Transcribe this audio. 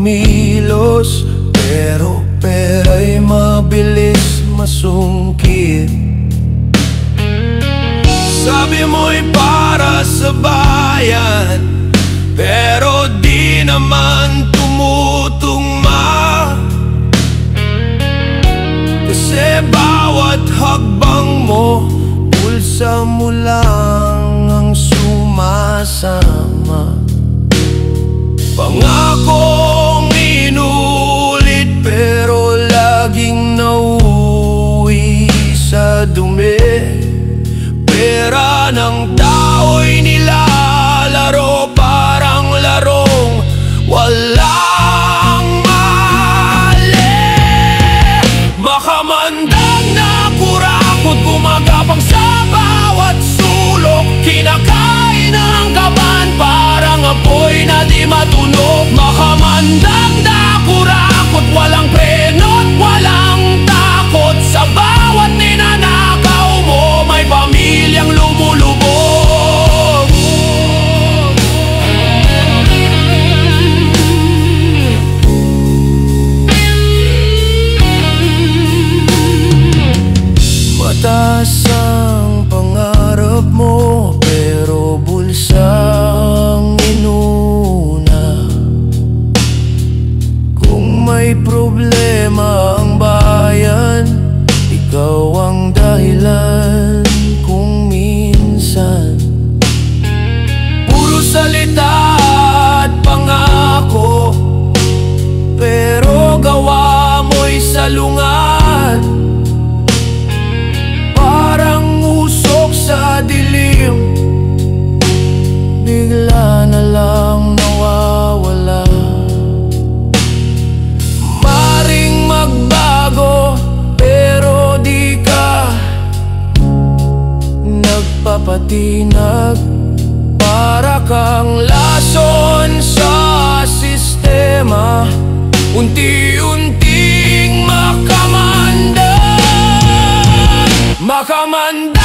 kumilos, pero pera'y mabilis masungkit. Sabi mo'y para sa bayan, pero di naman tumutugma. Kasi bawat hakbang mo, pulsa mo lang ang sumasama. Pangakong inulit, pero laging nauuwi sa dumi. Pera ng tao'y nilalaro, parang larong walang mali. Makamandag na kurakot, gumagapang sa bawat sulok. Kinakain ng kaban, parang apoy na di matunog. Makamandag na kurakot, walang preno't walang takot. Sa bawat ninanakaw mo, may pamilyang lumulubog. Mataas ang pangarap mo, pero bulsang inuna. Kung may problema ang bayan, ikaw ang dahilan. Kung minsan puro salita at pangako, pero gawa mo'y salungat. Parang usok sa dilim, bigla na lang nawawala. Maring magbago, pero di ka nagpapatinag. Para kang lason sa sistema, unti-unting makamanda. Makamanda